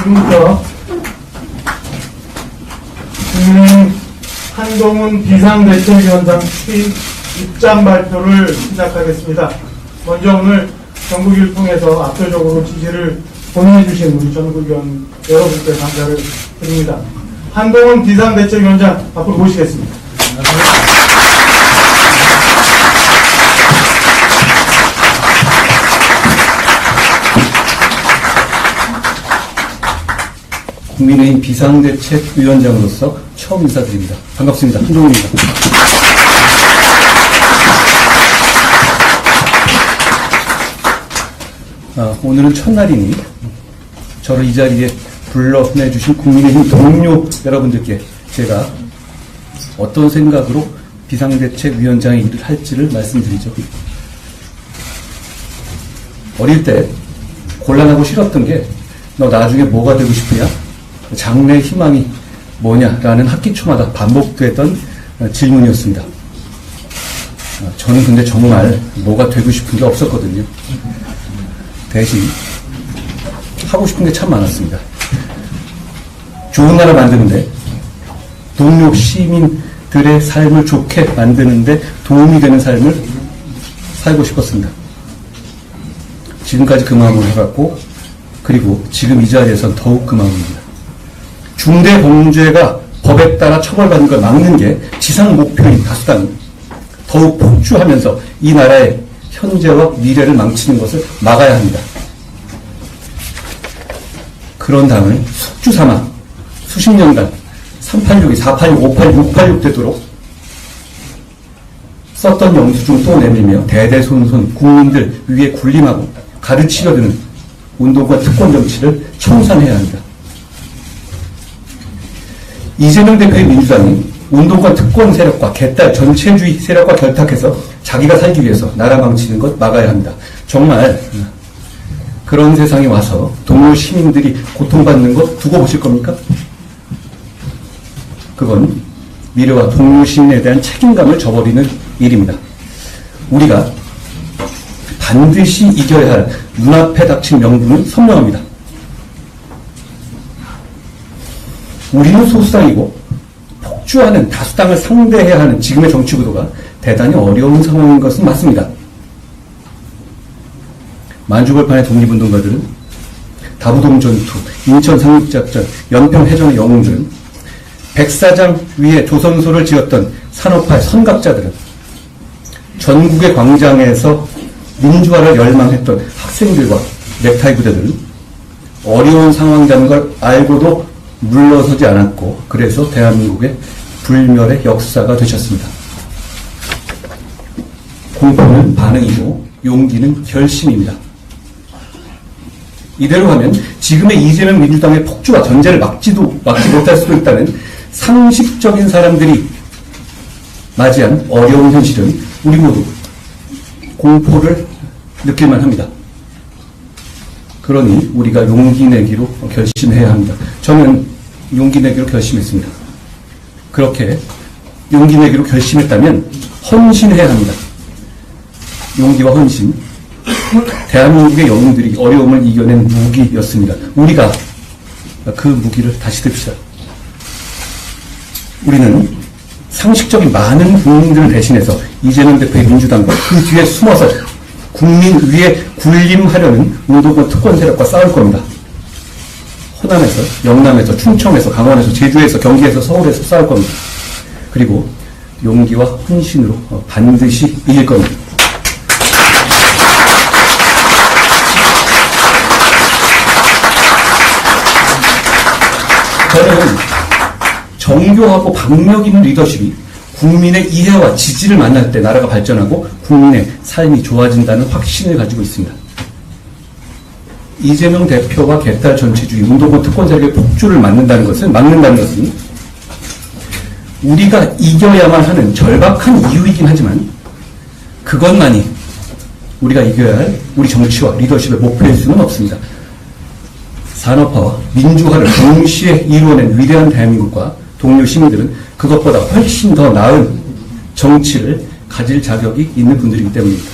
지금부터 국민의힘 한동훈 비상대책위원장 취임 입장 발표를 시작하겠습니다. 먼저 오늘 전국을 통해서 압도적으로 지지를 보내주신 우리 전국위원 여러분께 감사를 드립니다. 한동훈 비상대책위원장 앞으로 모시겠습니다. 국민의힘 비상대책위원장으로서 처음 인사드립니다. 반갑습니다. 한동훈입니다. 오늘은 첫날이니 저를 이 자리에 불러내주신 국민의힘 동료 여러분들께 제가 어떤 생각으로 비상대책위원장의 일을 할지를 말씀드리죠. 어릴 때 곤란하고 싫었던 게 너 나중에 뭐가 되고 싶으냐? 장래 희망이 뭐냐라는 학기 초마다 반복되던 질문이었습니다. 저는 근데 정말 뭐가 되고 싶은 게 없었거든요. 대신 하고 싶은 게 참 많았습니다. 좋은 나라 만드는데, 동료 시민들의 삶을 좋게 만드는데 도움이 되는 삶을 살고 싶었습니다. 지금까지 그 마음으로 해왔고, 그리고 지금 이 자리에선 더욱 그 마음입니다. 중대 범죄가 법에 따라 처벌받는 걸 막는 게 지상 목표인 다수당은 더욱 폭주하면서 이 나라의 현재와 미래를 망치는 것을 막아야 합니다. 그런 당을 숙주 삼아 수십 년간 386이 486, 586, 686 되도록 썼던 영수증 또 내밀며 대대손손 국민들 위에 군림하고 가르치려 드는 운동과 특권 정치를 청산해야 합니다. 이재명 대표의 민주당이 운동과 특권 세력과 개딸 전체주의 세력과 결탁해서 자기가 살기 위해서 나라 망치는 것 막아야 합니다. 정말 그런 세상에 와서 동료 시민들이 고통받는 것 두고 보실 겁니까? 그건 미래와 동료 시민에 대한 책임감을 저버리는 일입니다. 우리가 반드시 이겨야 할 눈앞에 닥친 명분은 선명합니다. 우리는 소수당이고 폭주하는 다수당을 상대해야 하는 지금의 정치 구도가 대단히 어려운 상황인 것은 맞습니다. 만주벌판의 독립운동가들은 다부동 전투, 인천 상륙작전, 연평 해전의 영웅들은 백사장 위에 조선소를 지었던 산업화의 선각자들은 전국의 광장에서 민주화를 열망했던 학생들과 넥타이 부대들은 어려운 상황이라는 걸 알고도 물러서지 않았고 그래서 대한민국의 불멸의 역사가 되셨습니다. 공포는 반응이고 용기는 결심입니다. 이대로 하면 지금의 이재명 민주당의 폭주와 전제를 막지 못할 수도 있다는 상식적인 사람들이 맞이한 어려운 현실은 우리 모두 공포를 느낄만 합니다. 그러니 우리가 용기 내기로 결심해야 합니다. 저는 용기 내기로 결심했습니다. 그렇게 용기 내기로 결심했다면 헌신해야 합니다. 용기와 헌신, 대한민국의 영웅들이 어려움을 이겨낸 무기였습니다. 우리가 그 무기를 다시 듭시다. 우리는 상식적인 많은 국민들을 대신해서 이재명 대표의 민주당과 그 뒤에 숨어서 국민 위에 군림하려는 운동권 특권 세력과 싸울 겁니다. 호남에서, 영남에서, 충청에서, 강원에서, 제주에서, 경기에서, 서울에서 싸울 겁니다. 그리고 용기와 헌신으로 반드시 이길 겁니다. 저는 정교하고 박력 있는 리더십이 국민의 이해와 지지를 만날 때 나라가 발전하고 국민의 삶이 좋아진다는 확신을 가지고 있습니다. 이재명 대표와 개딸 전체주의, 운동권 특권 세력의 폭주를 막는다는 것은 우리가 이겨야만 하는 절박한 이유이긴 하지만 그것만이 우리가 이겨야 할 우리 정치와 리더십의 목표일 수는 없습니다. 산업화와 민주화를 동시에 이루어낸 위대한 대한민국과 동료 시민들은 그것보다 훨씬 더 나은 정치를 가질 자격이 있는 분들이기 때문입니다.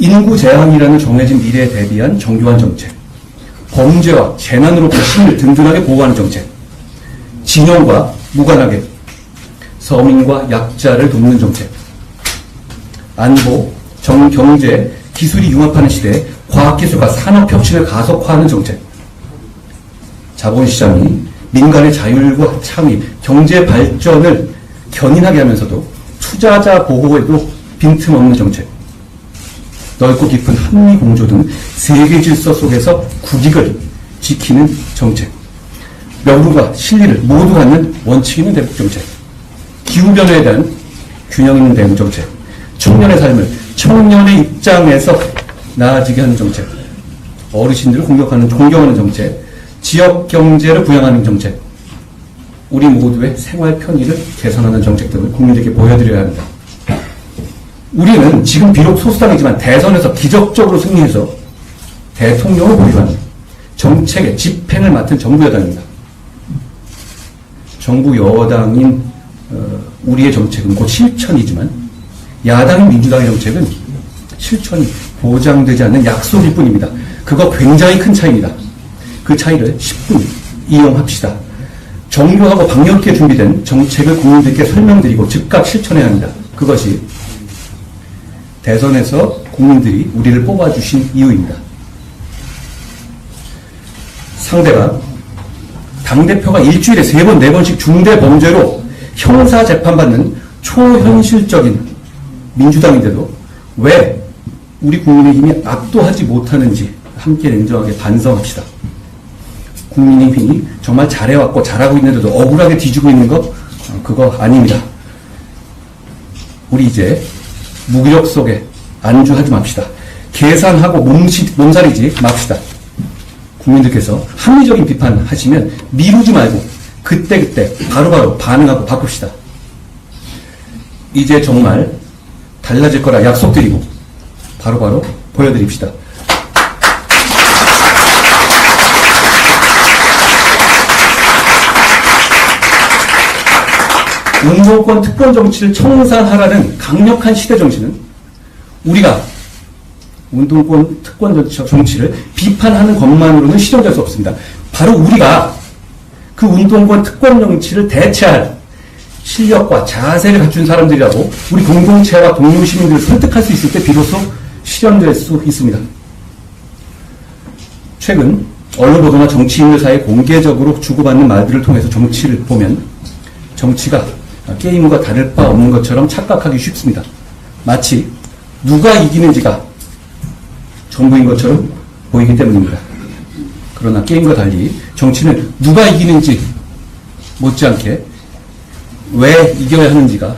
인구 제한이라는 정해진 미래에 대비한 정교한 정책, 범죄와 재난으로부터 시민을 든든하게 보호하는 정책, 진영과 무관하게 서민과 약자를 돕는 정책, 안보, 경제, 기술이 융합하는 시대에 과학기술과 산업혁신을 가속화하는 정책, 자본시장이 민간의 자율과 창의, 경제 발전을 견인하게 하면서도 투자자 보호에도 빈틈없는 정책, 넓고 깊은 한미공조 등 세계 질서 속에서 국익을 지키는 정책, 명분과 실리를 모두 갖는 원칙 있는 대북 정책, 기후변화에 대한 균형 있는 대응 정책, 청년의 삶을 청년의 입장에서 나아지게 하는 정책, 어르신들을 공경하는 정책, 지역 경제를 부양하는 정책, 우리 모두의 생활 편의를 개선하는 정책 등을 국민들께 보여드려야 합니다. 우리는 지금 비록 소수당이지만 대선에서 기적적으로 승리해서 대통령을 보유한 정책의 집행을 맡은 정부 여당입니다. 정부 여당인 우리의 정책은 곧 실천이지만 야당인 민주당의 정책은 실천이 보장되지 않는 약속일 뿐입니다. 그거 굉장히 큰 차이입니다. 그 차이를 10분 이용합시다. 정교하고 강력하게 준비된 정책을 국민들께 설명드리고 즉각 실천해야 합니다. 그것이 대선에서 국민들이 우리를 뽑아주신 이유입니다. 상대가 당대표가 일주일에 3번, 4번씩 중대 범죄로 형사 재판받는 초현실적인 민주당인데도 왜 우리 국민의힘이 압도하지 못하는지 함께 냉정하게 반성합시다. 국민의힘이 정말 잘해왔고 잘하고 있는데도 억울하게 뒤지고 있는 거 그거 아닙니다. 우리 이제 무기력 속에 안주하지 맙시다. 계산하고 몸살이지 맙시다. 국민들께서 합리적인 비판하시면 미루지 말고 그때그때 바로바로 반응하고 바꿉시다. 이제 정말 달라질 거라 약속드리고 바로바로 보여드립시다. 운동권 특권 정치를 청산하라는 강력한 시대 정신은 우리가 운동권 특권 정치를 비판하는 것만으로는 실현될 수 없습니다. 바로 우리가 그 운동권 특권 정치를 대체할 실력과 자세를 갖춘 사람들이라고 우리 공동체와 동료 시민들을 설득할 수 있을 때 비로소 실현될 수 있습니다. 최근 언론 보도나 정치인들 사이에 공개적으로 주고받는 말들을 통해서 정치를 보면 정치가 게임과 다를 바 없는 것처럼 착각하기 쉽습니다. 마치 누가 이기는지가 전부인 것처럼 보이기 때문입니다. 그러나 게임과 달리 정치는 누가 이기는지 못지않게 왜 이겨야 하는지가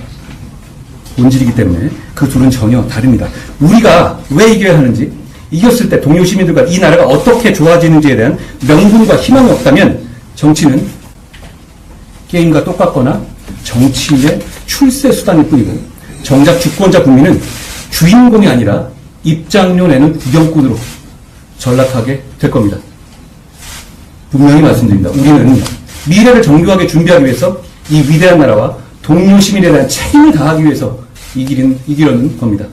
본질이기 때문에 그 둘은 전혀 다릅니다. 우리가 왜 이겨야 하는지, 이겼을 때 동료 시민들과 이 나라가 어떻게 좋아지는지에 대한 명분과 희망이 없다면 정치는 게임과 똑같거나 정치인의 출세 수단일 뿐이고 정작 주권자 국민은 주인공이 아니라 입장료 내는 구경꾼으로 전락하게 될 겁니다. 분명히 말씀드립니다. 우리는 미래를 정교하게 준비하기 위해서 이 위대한 나라와 동료 시민에 대한 책임을 다하기 위해서 이기려는 겁니다.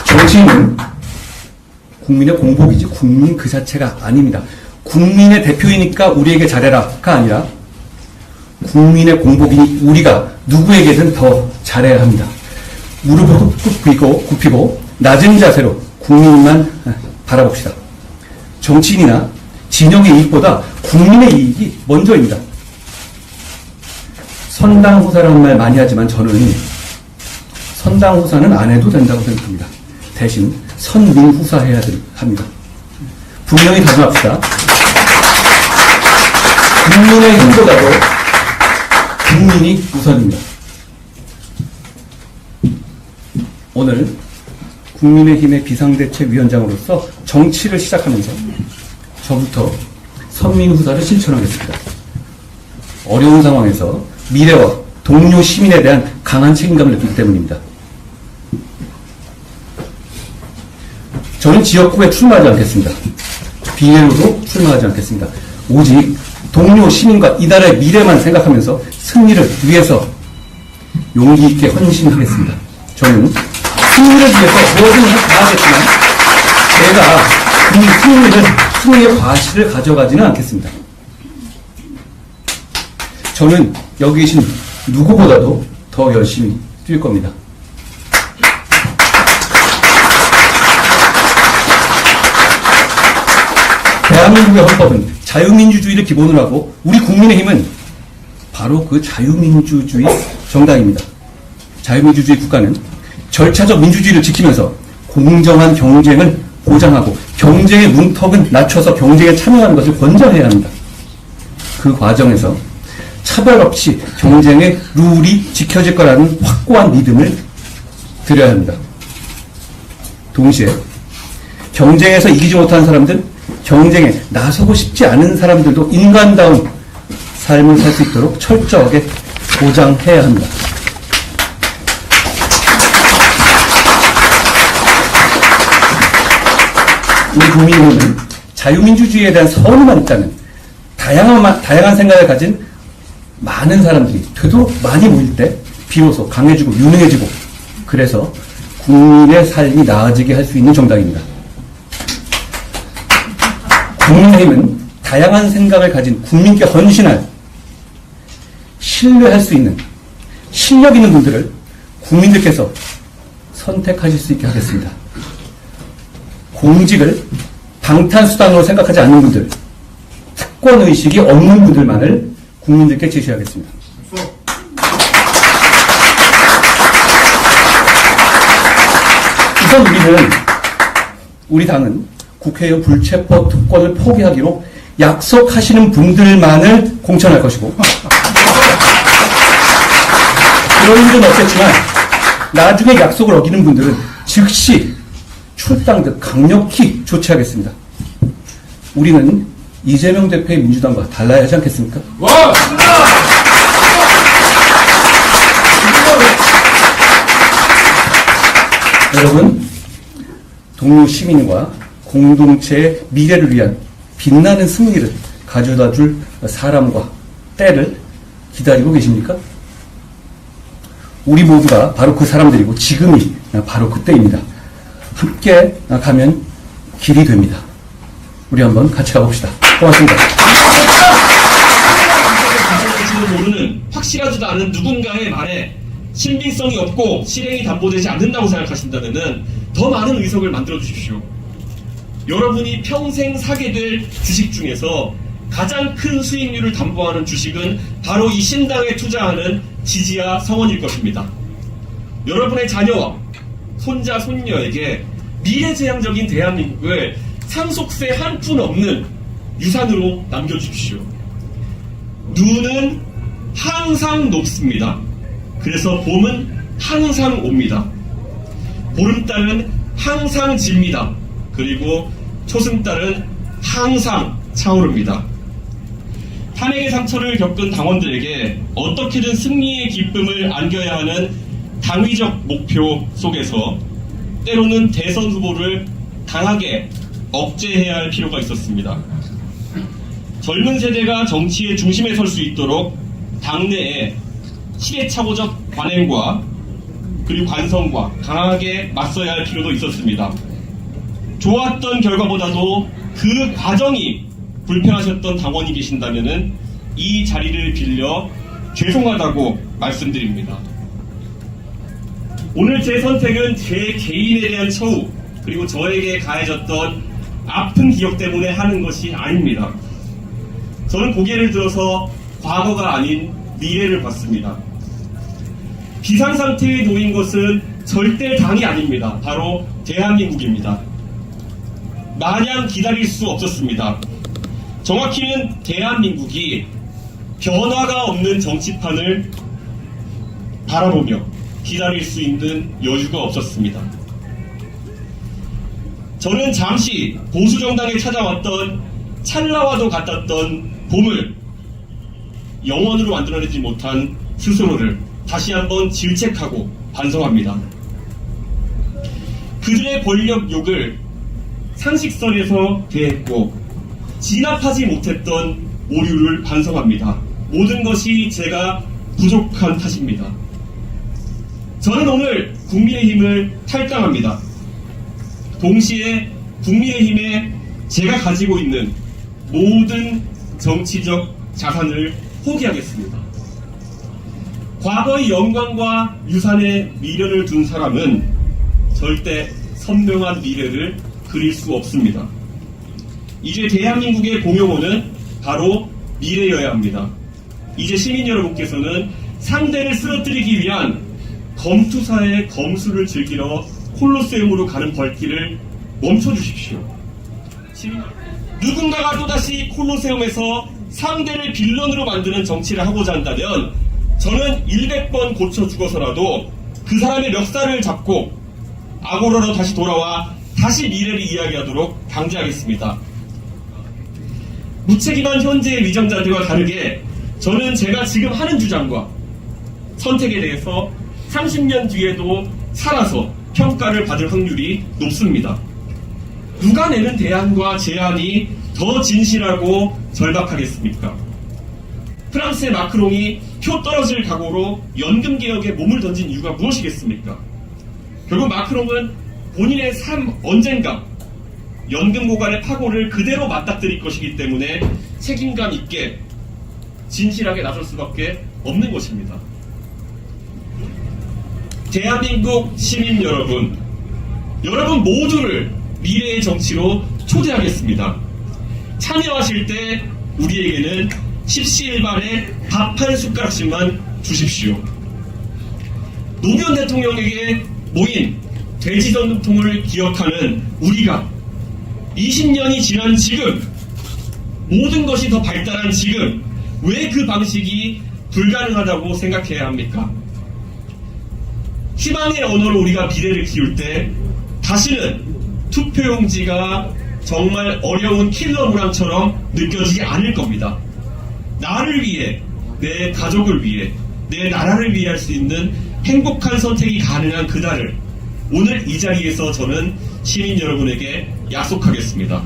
정치인은 국민의 공복이지 국민 그 자체가 아닙니다. 국민의 대표이니까 우리에게 잘해라가 아니라 국민의 공복이니 우리가 누구에게든 더 잘해야 합니다. 무릎을 굽히고 낮은 자세로 국민만 바라봅시다. 정치인이나 진영의 이익보다 국민의 이익이 먼저입니다. 선당후사라는 말 많이 하지만 저는 선당후사는 안 해도 된다고 생각합니다. 대신 선민후사해야 합니다. 분명히 다짐합시다. 국민의 힘보다도 국민이 우선입니다. 오늘 국민의힘의 비상대책위원장으로서 정치를 시작하면서 저부터 선민후사를 실천하겠습니다. 어려운 상황에서 미래와 동료 시민에 대한 강한 책임감을 느끼기 때문입니다. 저는 지역구에 출마하지 않겠습니다. 비례로도 출마하지 않겠습니다. 오직 동료 시민과 이 나라의 미래만 생각하면서 승리를 위해서 용기 있게 헌신하겠습니다. 저는 승리를 위해서 뭐든 다 하겠지만 제가 그 승리의 과실을 가져가지는 않겠습니다. 저는 여기 계신 누구보다도 더 열심히 뛸 겁니다. 대한민국의 헌법은 자유민주주의를 기본으로 하고 우리 국민의힘은 바로 그 자유민주주의 정당입니다. 자유민주주의 국가는 절차적 민주주의를 지키면서 공정한 경쟁을 보장하고 경쟁의 문턱은 낮춰서 경쟁에 참여하는 것을 권장해야 합니다. 그 과정에서 차별 없이 경쟁의 룰이 지켜질 거라는 확고한 믿음을 드려야 합니다. 동시에 경쟁에서 이기지 못하는 사람들, 경쟁에 나서고 싶지 않은 사람들도 인간다운 삶을 살 수 있도록 철저하게 보장해야 합니다. 우리 국민은 자유민주주의에 대한 선의만 있다면 다양한 생각을 가진 많은 사람들이 되도록 많이 모일 때 비로소 강해지고 유능해지고 그래서 국민의 삶이 나아지게 할 수 있는 정당입니다. 국민의힘은 다양한 생각을 가진 국민께 헌신할 신뢰할 수 있는 실력 있는 분들을 국민들께서 선택하실 수 있게 하겠습니다. 공직을 방탄수단으로 생각하지 않는 분들, 특권의식이 없는 분들만을 국민들께 제시하겠습니다. 우선 우리 당은 국회의 불체포 특권을 포기하기로 약속하시는 분들만을 공천할 것이고 그런 일은 없겠지만 나중에 약속을 어기는 분들은 즉시 출당득 강력히 조치하겠습니다. 우리는 이재명 대표의 민주당과 달라야 하지 않겠습니까? 여러분, 동료 시민과 공동체의 미래를 위한 빛나는 승리를 가져다 줄 사람과 때를 기다리고 계십니까? 우리 모두가 바로 그 사람들이고 지금이 바로 그때입니다. 함께 가면 길이 됩니다. 우리 한번 같이 가봅시다. 고맙습니다. 모르는 확실하지도 않은 누군가의 말에 신빙성이 없고 실행이 담보되지 않는다고 생각하신다면 더 많은 의석을 만들어 주십시오. 여러분이 평생 사게 될 주식 중에서 가장 큰 수익률을 담보하는 주식은 바로 이 신당에 투자하는 지지와 성원일 것입니다. 여러분의 자녀와 손자, 손녀에게 미래지향적인 대한민국을 상속세 한 푼 없는 유산으로 남겨주십시오. 눈은 항상 높습니다. 그래서 봄은 항상 옵니다. 보름달은 항상 집니다. 그리고 초승달은 항상 차오릅니다. 탄핵의 상처를 겪은 당원들에게 어떻게든 승리의 기쁨을 안겨야 하는 당위적 목표 속에서 때로는 대선 후보를 강하게 억제해야 할 필요가 있었습니다. 젊은 세대가 정치의 중심에 설 수 있도록 당내에 시대착오적 관행과 그리고 관성과 강하게 맞서야 할 필요도 있었습니다. 좋았던 결과보다도 그 과정이 불편하셨던 당원이 계신다면 이 자리를 빌려 죄송하다고 말씀드립니다. 오늘 제 선택은 제 개인에 대한 처우 그리고 저에게 가해졌던 아픈 기억 때문에 하는 것이 아닙니다. 저는 고개를 들어서 과거가 아닌 미래를 봤습니다. 비상상태에 놓인 것은 절대 당이 아닙니다. 바로 대한민국입니다. 마냥 기다릴 수 없었습니다. 정확히는 대한민국이 변화가 없는 정치판을 바라보며 기다릴 수 있는 여유가 없었습니다. 저는 잠시 보수정당에 찾아왔던 찰나와도 같았던 봄을 영원으로 만들어내지 못한 스스로를 다시 한번 질책하고 반성합니다. 그들의 권력 욕을 상식선에서 대했고 진압하지 못했던 오류를 반성합니다. 모든 것이 제가 부족한 탓입니다. 저는 오늘 국민의힘을 탈당합니다. 동시에 국민의힘에 제가 가지고 있는 모든 정치적 자산을 포기하겠습니다. 과거의 영광과 유산에 미련을 둔 사람은 절대 선명한 미래를 그릴 수 없습니다. 이제 대한민국의 공용어는 바로 미래여야 합니다. 이제 시민 여러분께서는 상대를 쓰러뜨리기 위한 검투사의 검수를 즐기러 콜로세움으로 가는 발길을 멈춰주십시오. 누군가가 또다시 콜로세움에서 상대를 빌런으로 만드는 정치를 하고자 한다면 저는 100번 고쳐 죽어서라도 그 사람의 멱살을 잡고 아고라로 다시 돌아와 다시 미래를 이야기하도록 강제하겠습니다. 무책임한 현재의 위정자들과 다르게 저는 제가 지금 하는 주장과 선택에 대해서 30년 뒤에도 살아서 평가를 받을 확률이 높습니다. 누가 내는 대안과 제안이 더 진실하고 절박하겠습니까? 프랑스의 마크롱이 표 떨어질 각오로 연금개혁에 몸을 던진 이유가 무엇이겠습니까? 결국 마크롱은 본인의 삶 언젠가 연금 고갈의 파고를 그대로 맞닥뜨릴 것이기 때문에 책임감 있게 진실하게 나설 수밖에 없는 것입니다. 대한민국 시민 여러분 모두를 미래의 정치로 초대하겠습니다. 참여하실 때 우리에게는 십시일반에 밥 한 숟가락씩만 주십시오. 노무현 대통령에게 모인 돼지 전통을 기억하는 우리가 20년이 지난 지금 모든 것이 더 발달한 지금 왜 그 방식이 불가능하다고 생각해야 합니까? 희망의 언어로 우리가 미래를 키울 때 다시는 투표용지가 정말 어려운 킬러 문항처럼 느껴지지 않을 겁니다. 나를 위해, 내 가족을 위해, 내 나라를 위해 할 수 있는 행복한 선택이 가능한 그날을 오늘 이 자리에서 저는 시민 여러분에게 약속하겠습니다.